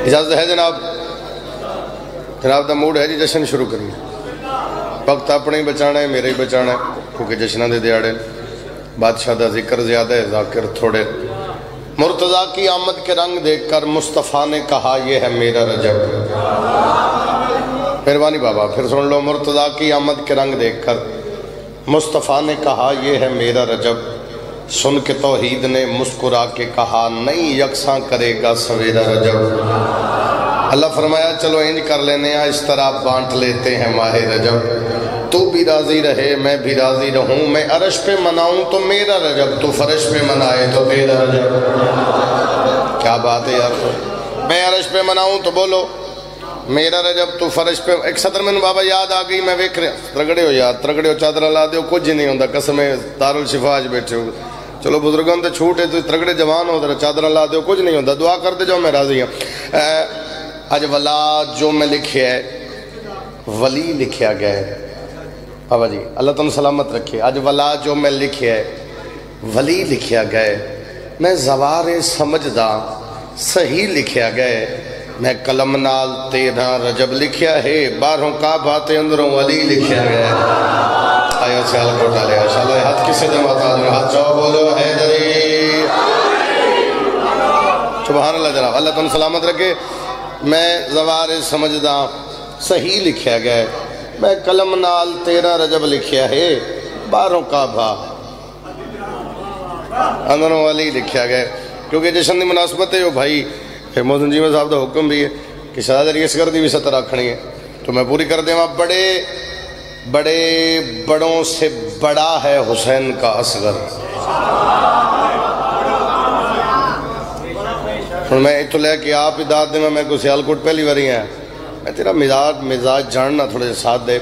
اجازت ہے جناب؟ جناب دا موڈ ہے جی جشن شروع کریے. وقت اپنے ہی بچانا ہے، میرے ہی بچانا ہے، کیونکہ جشنہ دے دیاڑے بادشاہ دا ذکر زیادہ ہے، ذاکر تھوڑے. مرتضیٰ کی آمد کے رنگ دیکھ کر مصطفیٰ نے کہا یہ ہے میرا رجب. مہربانی بابا پھر سن لو. مرتضیٰ کی آمد کے رنگ دیکھ کر مصطفیٰ نے کہا یہ ہے میرا رجب. سن کے توحید نے مسکرا کے کہا نہیں یکساں کرے گا سویرا رجب. اللہ فرمایا چلو انج کر لینے ہیں، اس طرح بانٹ لیتے ہیں ماہ رجب. تو بھی راضی رہے میں بھی راضی رہوں، میں عرش پہ مناؤں تو میرا رجب، تو فرش پہ منائے تو تیرا رجب. کیا بات ہے یار، میں عرش پہ مناؤں تو بولو میرا رجب، تو فرش پہ. ایک صدر میں بابا یاد آ گئی، میں ویکھ رہا ترگڑے ہو یار، ترگڑے ہو چادر لا دیو، کچھ نہیں ہوندہ قسم دارالشفا آج بیٹھے ہو. چلو بزرگوں تے چھوٹ ہے تو ترگڑے جوان ہو در چادر لا دیو، کچھ نہیں ہوندہ، دعا کر دے جاؤ میں راضی ہوں. آج ولا جو میں لکھیا ہے ولی لکھیا گیا ہے بابا جی، اللہ تم سلامت رکھے. آج ولا جو میں لکھیا ہے ولی لکھیا گیا ہے. میں زوار سمجھدا صحیح لکھیا گیا ہے. میں قلم نال تیرہ رجب لکھیا ہے، بارہوں کا باتیں اندروں ولی لکھیا گیا ہے. آئیو سیال کو ڈالے انشاءاللہ. ہاتھ کسے دے ماتا دے ہاتھ چاہو بولو حیدری. سبحان اللہ جناب، اللہ تم سلامت رکھے. میں زوار سمجھدا صحیح لکھیا گیا ہے. میں قلم نال تیرہ رجب لکھیا ہے، بارہوں کا بھا اندروں والی لکھیا گیا ہے. کیونکہ جشن دی مناسبت ہے وہ بھائی محسن جی میں صاحب دا حکم بھی ہے کہ شہزادہ علی اصغر دی بھی ستر رکھنی ہے، تو میں پوری کر دیں. بڑے بڑوں سے بڑا ہے حسین کا اصغر. میں تو لے کہ آپ ہی داد دے میں کوئی سیالکوٹ پہلی باری ہیں، میں تیرا مزاج جاننا تھوڑے ساتھ دے.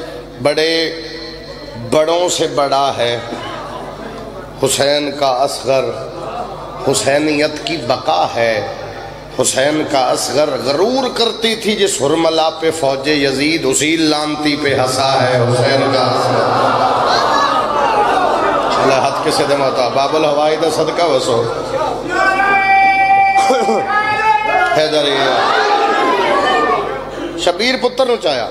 بڑوں سے بڑا ہے حسین کا اصغر، حسینیت کی بقا ہے حسین کا اصغر. غرور کرتی تھی جس حرملہ پہ فوج یزید، اسی لانتی پہ ہنسا ہے حسین کا اصغر. اللہ ہاتھ کسے دے موتا باب الہوائی دا صدقہ وسو حیدری. شبیر پتر نو چاہیا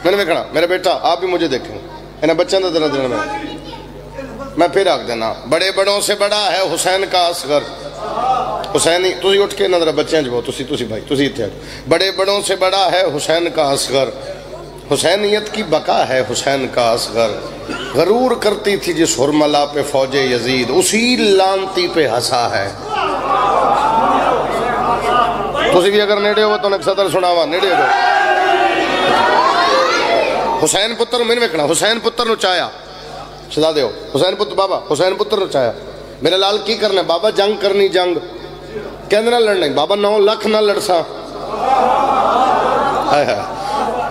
میں نے دیکھنا میرے بیٹا آپ بھی مجھے دیکھیں انہیں بچوں دا دن دن میں پھر آگ دینا. بڑوں سے بڑا ہے حسین کا اصغر. حسینی تسی اٹھ کے نظر بچیاں جو تسی بھائی تسی اتھے بڑوں سے بڑا ہے حسین کا اصغر. حسینیت کی بقا ہے حسین کا اصغر. غرور کرتی تھی جس حرملہ پہ فوج یزید، اسی لانتی پہ ہنسا ہے. تسی بھی اگر نیڑے ہو تو ایک صدر سناوا نیڑے ہو. حسین پتر میں نے ویکھنا حسین پتر نو چاہیا سدا دیو. حسین پتر بابا حسین پتر نو چاہیا میرے لال کی کرنا بابا جنگ کرنی جنگ کہندے نہ لڑنا بابا 9 لاکھ نہ لڑسا.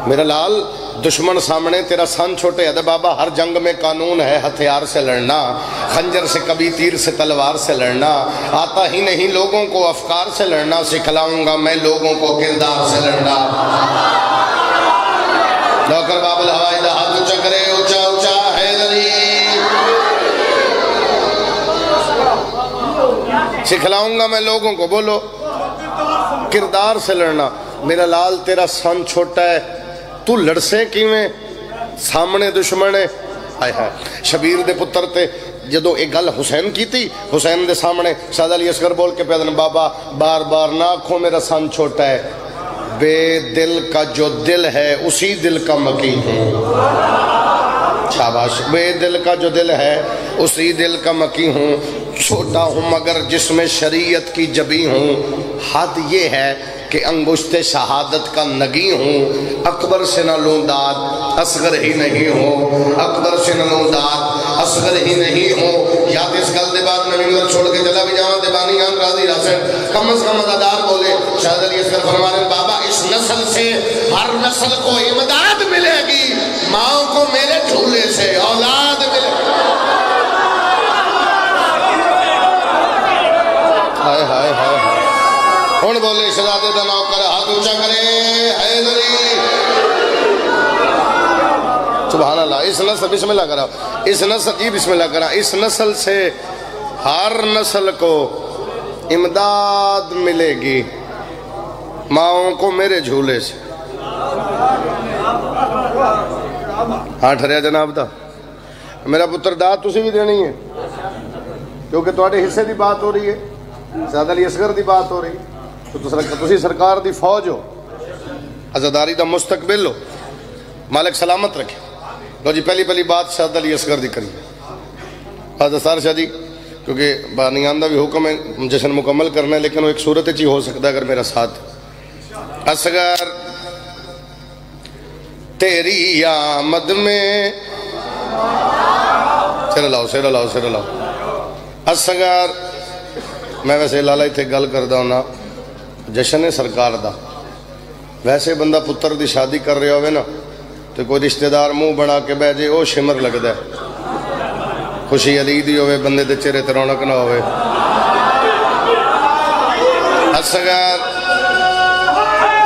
میرا لال دشمن سامنے تیرا سن چھوٹے ہے بابا. ہر جنگ میں قانون ہے ہتھیار سے لڑنا، خنجر سے کبھی تیر سے تلوار سے لڑنا. آتا ہی نہیں لوگوں کو افکار سے لڑنا، سکھلاؤں گا میں لوگوں کو کردار سے لڑنا. نوکر باب الہوائی دا ہاتھ اونچا کرے اونچا اونچا حیدری. سکھلاؤں گا میں لوگوں کو بولو کردار سے لڑنا. میرا لال تیرا سن چھوٹا ہے تو لڑسیں کیویں سامنے دشمن ہے. شبیر دے پتر تے جدو ایک گل حسین کی تھی حسین دے سامنے شہزادہ علی اصغر بول کے پیدن بابا بار نہ آکھو میرا سن چھوٹا ہے، بے دل کا جو دل ہے اسی دل کا مکی ہوں. شاباش. بے دل کا جو دل ہے اسی دل کا مکی ہوں. چھوٹا ہوں مگر جس میں شریعت کی جبی ہوں. حد یہ ہے کہ انگشت شہادت کا نگی ہوں. اکبر سے نہ لوں داد اصغر ہی نہیں ہوں، اکبر سے نہ لوں داد اصغر ہی نہیں ہوں. یاد اس گل دے بعد میں ممبر چھوڑ کے چلا بھی جاؤں دیوانی آن راضی راسن کم از کم ادادار بولے. شہزادہ علی اصغر فرمانے بابا اس نسل سے ہر نسل کو امداد ملے گی، ماں کو میرے جھولے سے اولاد ملے گی. ہائے ہائے ہائے ہون بولے شہزادے دا نوکر ہاتھ اونچا کرے حیدری. سبحان اللہ. اس نسل بسم اللہ کرا اس نسل جی بسم اللہ کرا اس نسل سے ہر نسل کو امداد ملے گی. ماؤں کو میرے جھولے سے ہاں ٹھریا جناب دا میرا پتر داد تسی بھی دینی ہے کیونکہ تواڈے حصے دی بات ہو رہی ہے سید علی اصغر دی بات ہو رہی ہے تو تسی سرکار دی فوج ہو عزاداری دا مستقبل ہو مالک سلامت رکھے لو جی پہلی بات سید علی اصغر دی کری دستار شاہ جی کیونکہ بانیان دا بھی حکم ہے جشن مکمل کرنا ہے لیکن وہ ایک صورت چی ہو سکتا ہے اگر میرا ساتھ اصغر تیری آمد میں سیر لاؤ اصغر میں ویسے لالا تھے گل کردہ ہونا جشن سرکار دا ویسے بندہ پتر دی شادی کر رہے ہوئے نا تو کوئی رشتہ دار منہ بنا کے بہ جے او شمر لگ دے خوشی علی دی ہوئے بندے دے چہرے تے رونق نہ ہوئے اصغر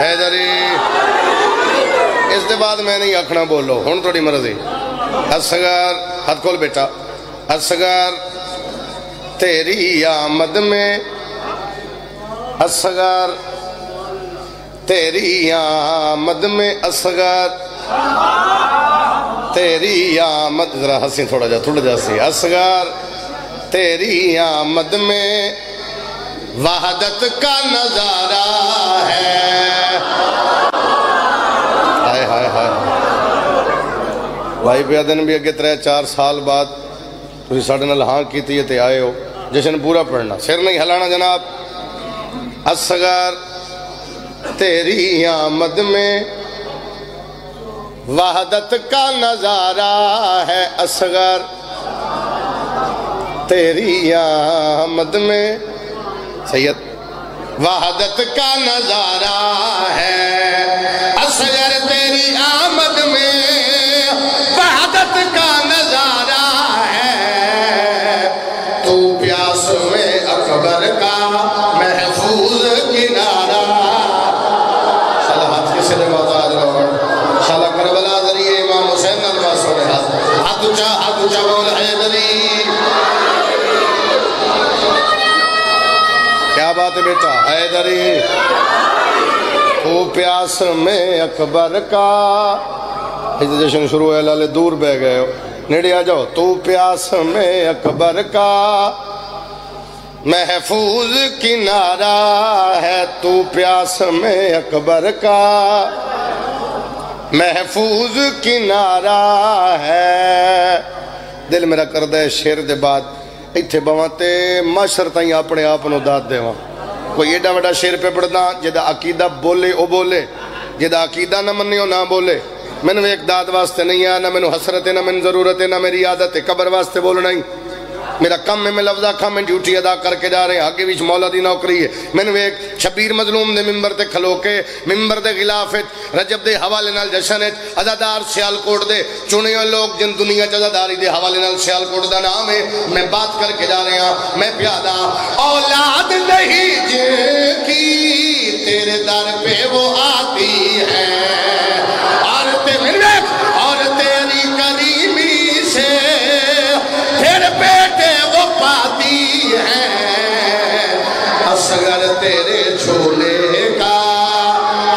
حیدری اس دے بعد میں نہیں آکھنا بولو ہون توڑی مرضی اصغر ہاتھ کھول بیٹا اصغر تیری آمد میں اصغر تیری آمد میں اصغر تیری آمد ذرا ہنسی تھوڑا جا سی اصغر تیری آمد میں وحدت کا نظارہ ہے ہائے ہائے ہائے بھائی پہ دن بھی اگے 3-4 سال بعد تسی ساڑھے نال ہاں کیتی تے آئے ہو جشن پورا پڑھنا سر نہیں ہلانا جناب اصغر تیری آمد میں وحدت کا نظارہ ہے اصغر تیری آمد میں سید وحدت کا نظارہ ہے اصغر تیری آمد میں وحدت کا نظارہ ہے تو پیاس میں اکبر کا محفوظ کنارہ شاءاللہ ہاتھ کسی نے محتاج رہا شاءاللہ کربلا ذریعے امام حسین الباس ہونے ہاتھ اچھا بول حیدری کیا بات ہے بیٹا حیدری تو پیاس میں اکبر کا جشن شروع ہے لالے دور بہ گئے ہو نیڑے آ جاؤ تو پیاس میں اکبر کا محفوظ کنارہ ہے تو پیاس میں اکبر کا محفوظ کنارہ ہے دل میرا کردہ شیر دے بعد ایتھے بواتے معاشر تائیں اپنے آپنوں داد دے وہاں کوئی ایڈا وڈا شیر پہ پڑھنا جدہ عقیدہ بولے او بولے جدہ عقیدہ نہ منیو نہ بولے میں نے ایک داد واسطے نہیں آیا نہ میں نے حسرت ہے نہ میں نے ضرورت ہے نہ میری عادت ہے قبر واسطے بولنا ہی میرا کم میں لفظہ کھا میں ڈیوٹی ادا کر کے جا رہے ہیں آگے بیچ مولا دی نوکری ہے میں نے ایک شبیر مظلوم دے ممبر تے کھلو کے ممبر دے غلافت رجب دے حوالے نال جشنت عزادار سیال کوٹ دے چنے ہوئے لوگ جن دنیا عزاداری دے حوالے نال سیال کوٹ دا نام ہے میں بات کر کے جا رہے ہیں میں پیادہ اولاد نہیں جن کی تیرے در پہ وہ آتی ہے اور تیری کریمی سے پھر بیٹے وہ پاتی ہیں اصغر تیرے جھولے کا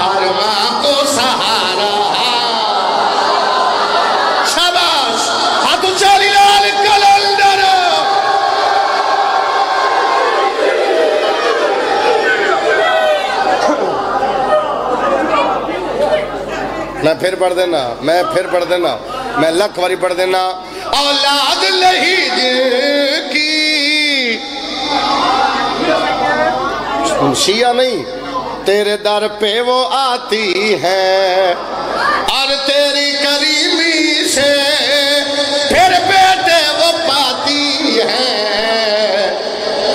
ہر ماں کو سہارا شاباش ہاتھ چالی لال کلندر میں پھر پڑھ دینا میں لکھ واری پڑھ دینا اولاد نہیں جن کی شیعہ نہیں تیرے در پہ وہ آتی ہیں اور تیری کریمی سے پھر بیٹے وہ پاتی ہیں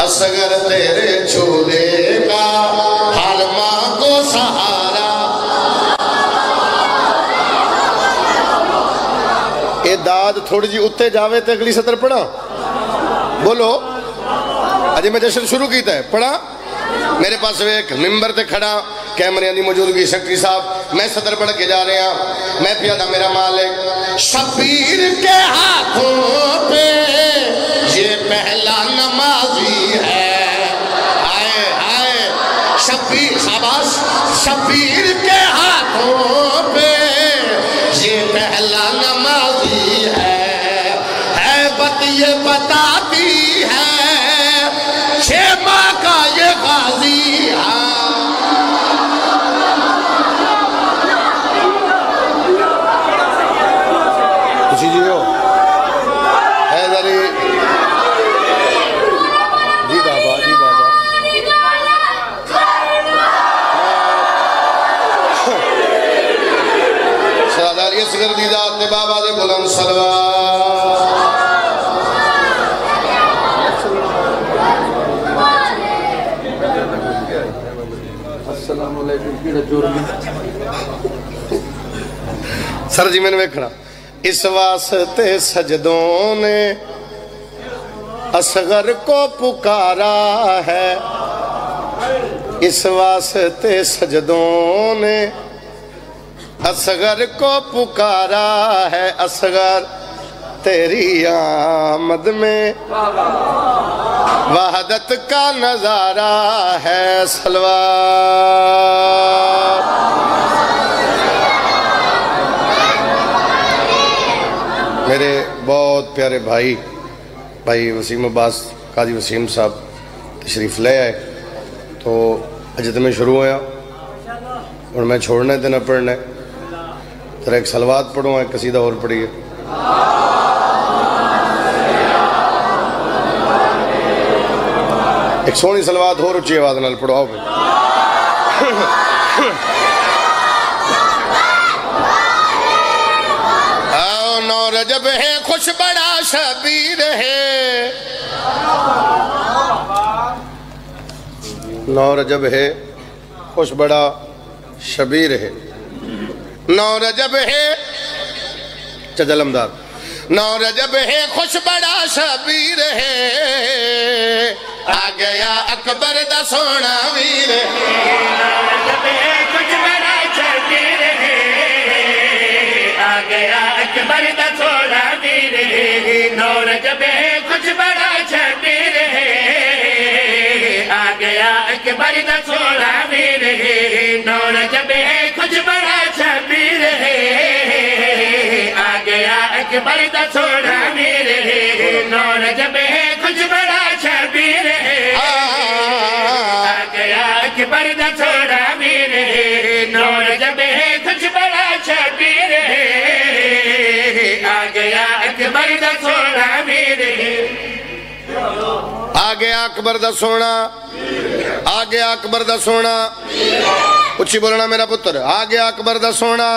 اصغر تیرے جھولے کا ہر ماں کو سہارا اے داد تھوڑی جی اتے جاوے تے اگلی سطر پڑھا بولو اجے میں جشن شروع کیتا ہے پڑھا میرے پاس ایک ممبر تے کھڑا کیمرے دی موجودگی سیکٹری صاحب میں سطر پڑھ کے جا رہے ہیں میں پیادہ میرا مالک شبیر کے ہاتھوں پہ یہ پہلا نمازی ہے آئے شبیر شاباش شبیر کے ہاتھوں پہ یہ پہلا نمازی ہے بت یہ بتاتی ہے 6 ماہ کا یہ غازی ہے کسی جی ہو حیدری جی بابا جی بابا سراداری اصغر دی ذات نے بابا دے بلند صلوات السلام علیکم سر جی میں نے ویکھنا اس واسطے سجدوں نے اصغر کو پکارا ہے اس واسطے سجدوں نے اصغر کو پکارا ہے اصغر تیری آمد میں وحدت کا نظارہ ہے صلوات میرے بہت پیارے بھائی وسیم عباس قاضی وسیم صاحب تشریف لے آئے تو اجت میں شروع ہویا اور میں چھوڑنے تھے نہ پڑھنے ترہ ایک صلوات پڑھوں ایک قصیدہ اور پڑھیے ایک سونی صلوات اور اچھی آواز نال پڑھو آؤ نو رجب ہے خوش بڑا شبیر ہے نو رجب ہے خوش بڑا شبیر ہے نو رجب ہے چجلمدار نو رجب ہے خوش بڑا شبیر ہے آ گیا اکبر دا سونا ویر نو رجب ہے خوش بڑا شبیر ہے آ گیا اکبر دا سونا ویر نو رجب ہے خوش بڑا شبیر ہے آ گیا اکبر دا سونا ویر نو رجب ہے خوش بڑا شبیر ہے آ گیا اکبر دا سونا ویر نو رجب ہے خوش بڑا شبیر ہے آ گیا اکبر دا سونا ویر نو رجب ہے خوش بڑا شبیر ہے آ گیا اکبر دا سونا ویر آ گیا اکبر دا سونا آ گیا اکبر دا سونا اچھی بولنا میرا پتر آ گیا اکبر دا سونا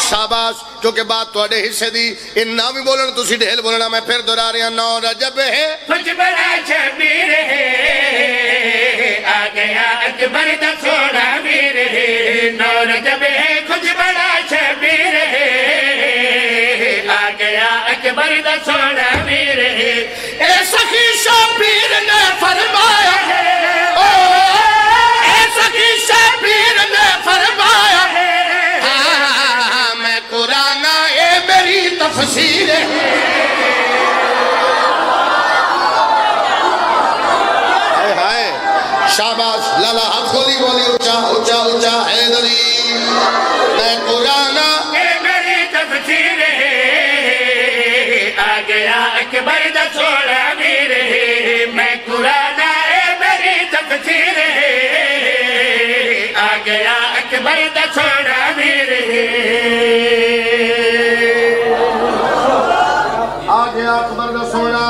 شاباش کیونکہ بات تو اڑے حصے دی ان نہ بھی بولنا تو سی ڈھیل بولنا میں پھر دورا رہا نو رجب ہے خوش بڑا شبیر ہے آ گیا اکبر دا سونا ویر ہے نو رجب ہے خوش بڑا شبیر ہے آ گیا اکبر دا سونا ویر ہے اے سخی شبیر نے فرمایا اے سخی شبیر نے فرمایا میں قرآن اے میری تفسیر ہائے شاباش لالا ہاتھ کھولی بولی اچھا اچھا اچھا حیدری میں قرآن اے میری تفسیر آ گیا اکبر دا سونا ویر میں قرآن اے میری تفسیر آ گیا اکبر دا سونا ویر آ گیا اکبر دا سونا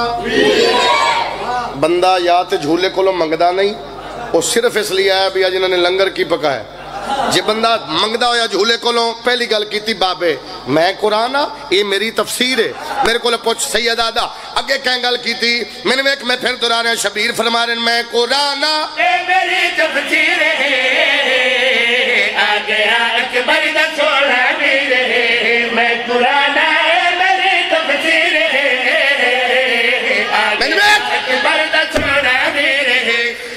بندہ یا تے جھولے کو لو منگدا نہیں وہ صرف اس لیے آیا بھی جنہوں نے لنگر کی پکا ہے جی بندہ منگدا ہویا جھولے کو لو پہلی گل کیتی بابے میں قرآن یہ میری تفسیر ہے میرے کو لے پوچھ سید آدھا اگے کہیں گل کیتی میں نے ایک میں پھر دورا رہے شبیر فرما رہے میں قرآن یہ میری تفسیر ہے آ گیا اکبر دا سونا ویر میں قرآن یہ میری تفسیر ہے آ گیا اکبر دا سونا ویر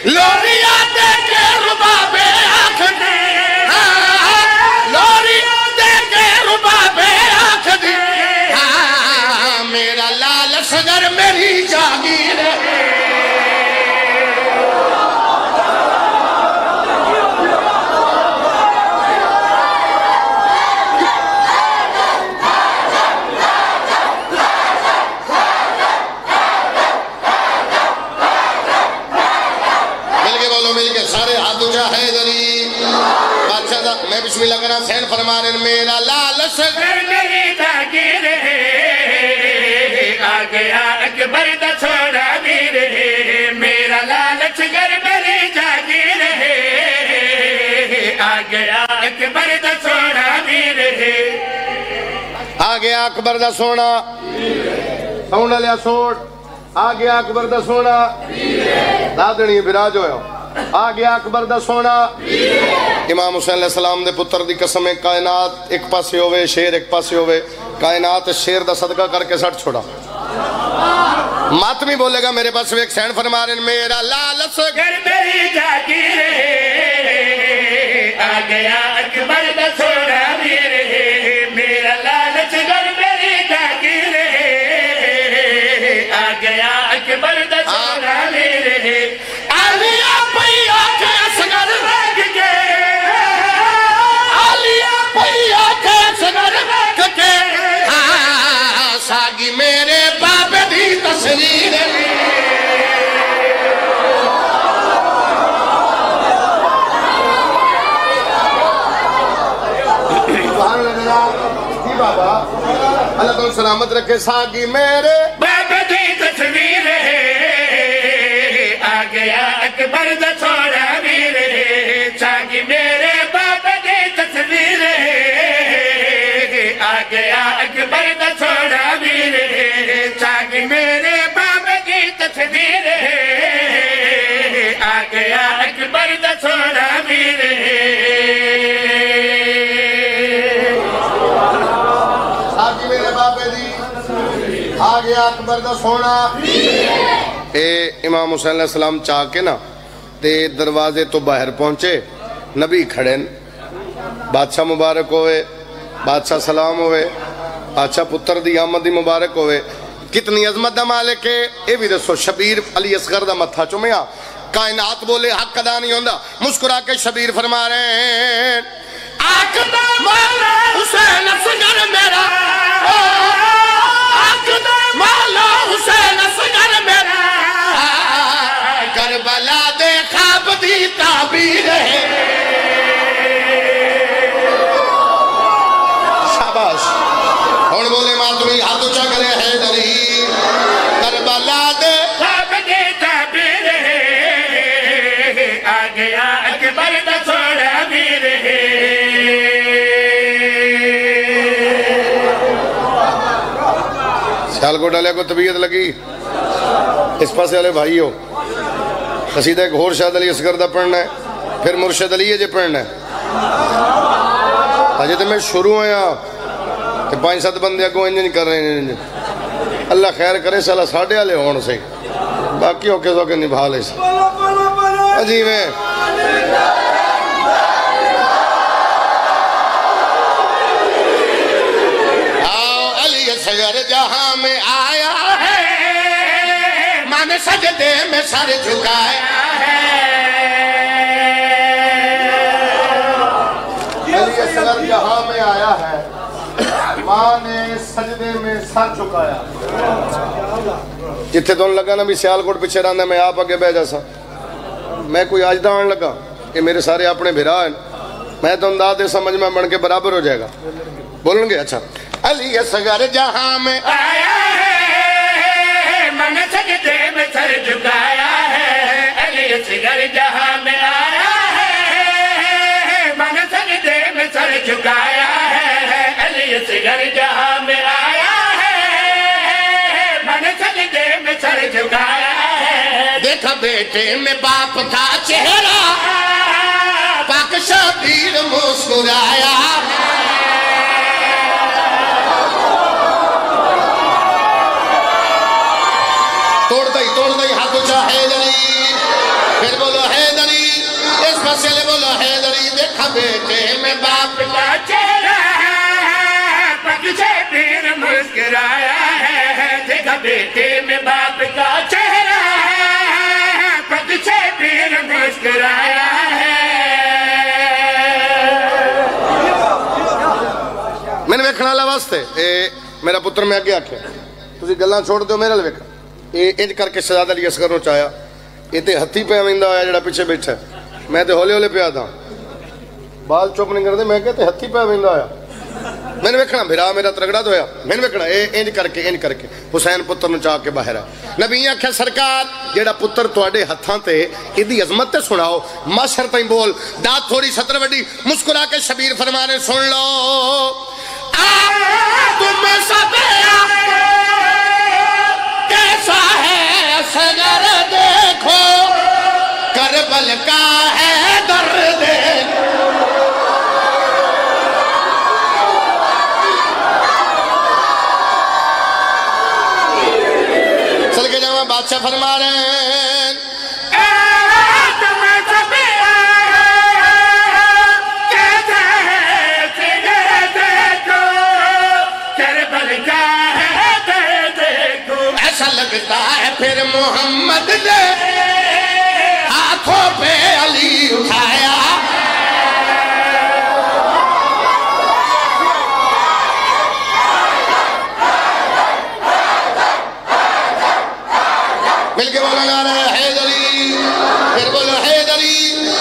لوریا دے کے ربابے آنکھ دے لوریا دے کے ربابے آنکھ دے میرا لال اصغر میری جاگیر بسم اللہ کرنا حسین فرما رہے میرا لال اصغر میری جاگیر ہے آ گیا اکبر دا چھوڑا میر ہے میرا لال اصغر میری جاگیر ہے آ گیا اکبر دا چھوڑا میر ہے آ گیا اکبر دا سونا سونا لیا سوٹ آ گیا اکبر دا سونا دادنی براج ہویا آ گیا اکبر دا سونا امام حسین علیہ السلام دے پتر دی قسم کائنات ایک پاسے ہوئے شیر ایک پاسے ہوئے کائنات شیر دا صدقہ کر کے سٹ چھوڑا ماتمی بولے گا میرے پاس ایک سین فرما رہے میرا لال اصغر میری جاگیر ہے آ گیا اکبر دا چھوڑا میر ہے میرا لال اصغر میری جاگیر ہے آ گیا اکبر دا چھوڑا میر ہے آلیا پیا کے اصغر رکھ کے آلیا پیا کے اصغر رکھ کے ساگی میرے باپ دی تصویر بابا اللہ تعالیٰ سلامت رکھے ساگی میرے باپ دی تصویر ہے آ گیا اکبر دا چھوڑا میر ہے ساگی میرے باپ دی تصویر ہے آ گیا اکبر دا چھوڑا میر ہے ساگی میرے باپ کی تصویر ہے آ گیا اکبر دا چھوڑا میر ہے ساگی میرے باپے دی آ گیا اکبر دا سونا اے امام حسین علیہ السلام چاہ کے نا تے دروازے تو باہر پہنچے نبی کھڑے بادشاہ مبارک ہوئے بادشاہ سلام ہوئے بادشاہ پتر دی آمد دی مبارک ہوئے کتنی عظمت دا مالک ہے اے بھی دسو شبیر علی اصغر دا متھا چومیا کائنات بولے حق ادا نہیں ہوندا مسکرا کے شبیر فرما رہے ہیں آقدہ مولا حسین اصغر میرا آقدہ مولا حسین اصغر میرا کربلا دے خواب دی تعبیر ہے شاباش ہون بولے ماتمی ہاتھ اچھا کرے حیدری کربلا دے خواب دی تعبیر ہے آ گیا اکبر دا چھوڑا میر ہے سیال کو ڈالے کو طبیعت لگی اس پاسے والے بھائی ہو قصیدہ ایک اور شاہد علی اصغر دا پڑھنا ہے پھر مرشد علی ہے جے پڑھنا ہے آجے تو میں شروع ہیں کہ 5-7 بندے کو انجن کر رہے ہیں اللہ خیر کرے سالہ ساڑھے والے ہون سے باقی ہو کے سو کے نبھا لے سے عجیب ہے آؤ علی اصغر جہاں میں آیا ہے من سجدے میں سر جھکایا ہے علی اصغر جہاں میں آیا ہے ماں نے سجدے میں سر جھکایا جتھے تو لگا نا بھی سیال کوٹ پیچھے رہنا میں آپ آگے بہ جیسا میں کوئی آجدہ آن لگا کہ میرے سارے اپنے بھیرا ہیں میں تو انداز دے سمجھ میں بن کے برابر ہو جائے گا بولیں گے اچھا علی اصغر جہاں میں آیا ہے من سجدے میں سر جھکایا ہے علی اصغر جہاں میں آیا ہے من سجدے میں سر جھکایا ہے علی اصغر جہاں میں آیا ہے من سجدے میں سر جھکایا ہے دیکھا بیٹے میں باپ کا چہرہ پاک شبیر مسکرایا توڑ دئی ہاتھ اچھا حیدری پھر بولو حیدری اس مسئلے بولو حیدری دیکھا بیٹے میں باپ کا چہرہ پاک شبیر مسکرایا ہے دیکھا بیٹے میں باپ کا چہرہ پاک شبیر مسکرایا ہے میں نے ویکھنا اللہ واسطے میرا پتر میں آگے آکھیا تسی گلاں چھوڑ دیو میرے لئے ویکھا انج کر کے شہزادہ علی اصغر نو چاہیا یہ تے ہتھی پہ آویندا ہویا جڑا پیچھے بیٹھا ہے میں تے ہولے ہولے پہ آتا بال چپ نہیں کرتے میں کہتے ہتھی پہ ویندا آیا میں نے ویکھنا بھرا میرا ترگڑا تو ہویا میں نے ویکھنا انج کر کے حسین پتر نو چاہ کے باہر ہے نبی آکھیا سرکار جیڑا پتر تواڈے ہتھاں تے ایدی عظمت تے سناؤ ماشر تائیں بول دات تھوڑی ستر وڈی مسکرا کے شبیر فرمانے سن لو تم سب کیسا ہے سگر دیکھو کربل کا ہے درد چل کے جاؤں بادشاہ فرما رہے ہیں تمہیں سب کیسا ہے سگر دیکھو کربل کا ہے درد دیکھو ایسا لگتا ہے پھر محمد نے ہاتھوں پہ علی اٹھایا مل کے بولو نعرہ حیدری پھر بولو حیدری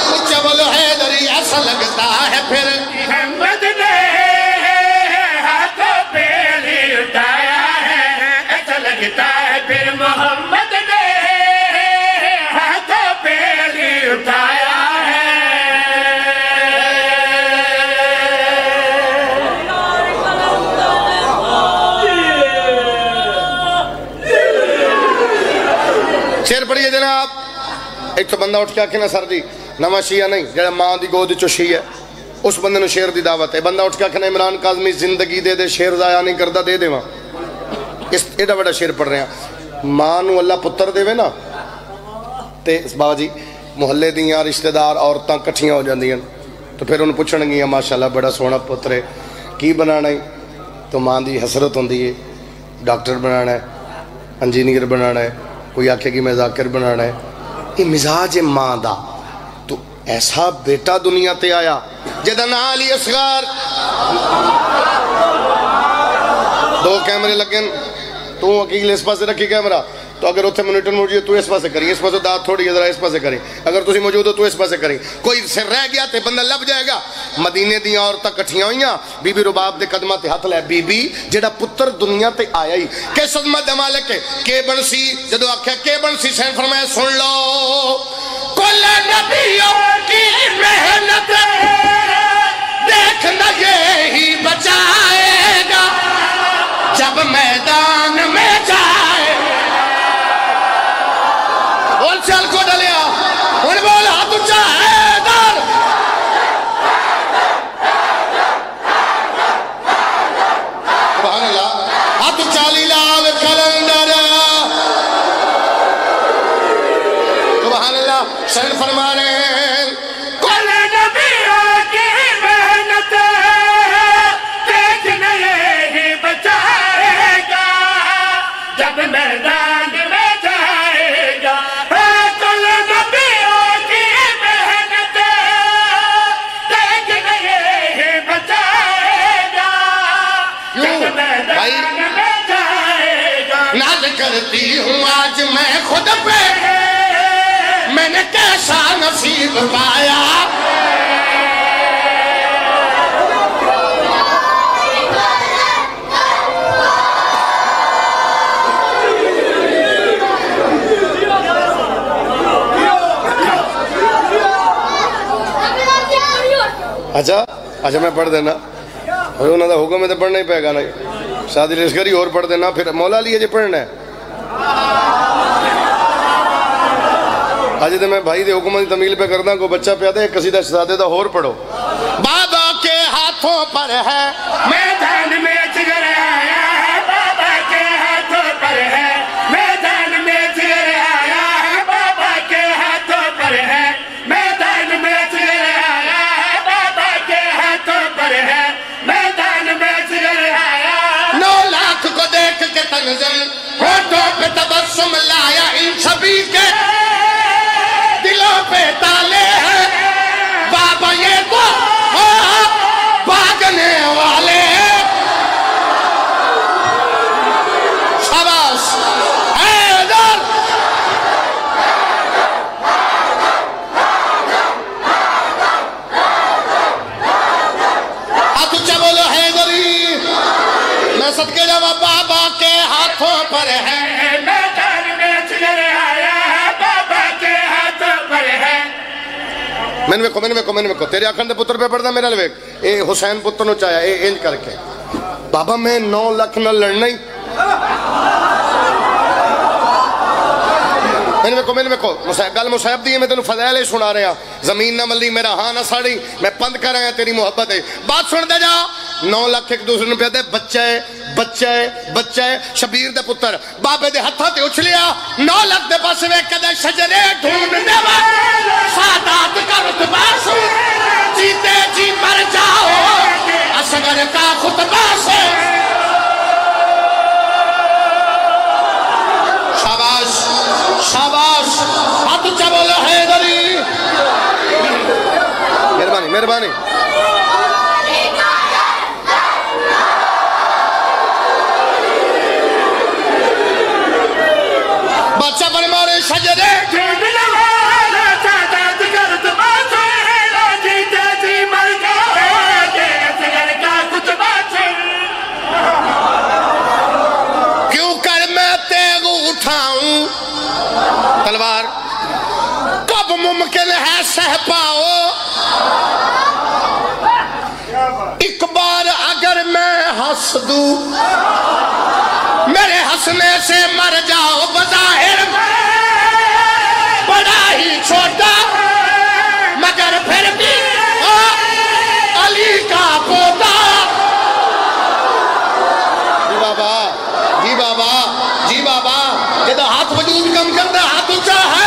اچھا بولو حیدری ایسا لگتا ہے پھر محمد نے ہاتھوں پہ علی اٹھایا ہے ایسا لگتا ہے پھر محمد نے ہاتھوں پہ علی اٹھایا ہے شیر پڑھئے جناب ایک تو بندہ اٹھ کے آکھے نا سر جی نواں شیعہ نہیں جڑا ماں دی گود چو شیعہ اس بندے نو شیر دی دعوت ہے بندہ اٹھ کے آکھے نا عمران کاظمی زندگی دے دے شیر ضائع نہیں کردہ دے دے وہاں اس ایڈا بڑا شیر پڑھ رہے ہیں ماں نو اللہ پتر دے وے نا تے بابا جی محلے دیاں رشتہ دار عورتاں کٹھیاں ہو جاندیاں تو پھر انہوں پوچھن گیاں ماشاءاللہ بڑا سونا پتر ہے کی بنانا ہے تو ماں دی حسرت ہوندی ہے ڈاکٹر بنانا ہے انجینئر بنانا ہے کوئی آکھے کہ میں ذاکر بنانا ہے یہ مزاج ماں دا تو ایسا بیٹا دنیا تے آیا جدہ نا علی اصغر دو کیمرے لگن تو اکیل اس پاس سے رکھی کیمرہ تو اگر اتھے منیٹر موجود ہے تو اس پاس سے کریں اس پاس سے دات تھوڑی ہے ذرا اس پاس سے کریں اگر تسی موجود ہو تو اس پاس سے کریں کوئی سر رہ گیا تے بندہ لب جائے گا مدینے دیاں عورتاں کٹھیاں ہوئیاں بی بی رباب دے قدمہ تے ہاتھ لے بی بی جڑا پتر دنیا تے آیا ہی کہ صدمہ دمالک کے بنسی جدو آکھیا کے بنسی سین فرمائے سن لو کل نبیوں کی محنت دیکھنا یہی بچائے گا جب میدان میں جائے بول چل کو ڈلیا ان بول ہاتھ اچھا حیدر سبحان اللہ ہاتھ اچھا لیلال کلندر سبحان اللہ شرن فرما رہے ہیں کل نبیوں کی محنت دیکھنا یہی بچائے گا جب میدان میں جائے گا کل نبیوں کی محنت دیکھنا یہی بچائے گا جب میدان میں جائے گا ناز کرتی ہوں آج میں خود پہ میں نے کیسا نصیب پایا اچھا میں پڑھ دینا انہوں نے حکم میں تو پڑھنا ہی پائے گا نا شادی لشکری اور پڑھ دینا پھر مولا لیے جی پڑھنا ہے آج تو میں بھائی دے حکم دی تمیل پہ کرنا کو بچہ پیادا ہے قصیدہ شہزادے دا اور پڑھو بابا کے ہاتھوں پر ہے میدان میں جگر آیا ہے بابا کے ہاتھوں پر ہے میدان میں جگر آیا ہے بابا کے ہاتھوں پر ہے میدان میں جگر آیا ہے بابا کے ہاتھوں پر ہے میدان میں جگر آیا 9 لاکھ کو دیکھ کے تنزل ہوٹوں پہ تبسم لایا ان سبھی کے دلوں پہ تالے ہیں بابا یہ تو بھاگنے والے شاباش حیدر میں کو تیرے آخر دے پتر پہ پڑھدا میرا لویک اے حسین پتر نو چاہیا اے انج کر کے بابا میں 9 لاکھ نہ لڑنا ہی میں کو گل مصیب دی ہے میں تینوں فضائل ہی سنا رہا زمین نہ ملی میرا ہاں نہ ساڑی میں پند کر رہا تیری محبت ہے بات سن دے جا 9 لاکھ ایک دوسرے نے پہ دے بچہ ہے شبیر دے پتر بابے دے ہتھا تے اچھلیا 9 لاکھ دے پاس وے کدے شجرے ڈھونڈ دے سادات کا رتبہ سے جیتے جی مر جاؤ اصغر کا خطبہ سے شاباش ہاتھ چبول حیدری مہربانی بچہ پر مارے شجرے کیوں کر میں تیغ اٹھاؤں تلوار کب ممکن ہے سہ پاؤ ایک بار اگر میں ہنس دوں میرے ہنسنے سے مر جاؤ بظاہر بڑا ہی چھوٹا مگر پھر بھی علی کا پوتا جی بابا جدو ہاتھ وجود کم کرتا ہاتھ اچھا ہے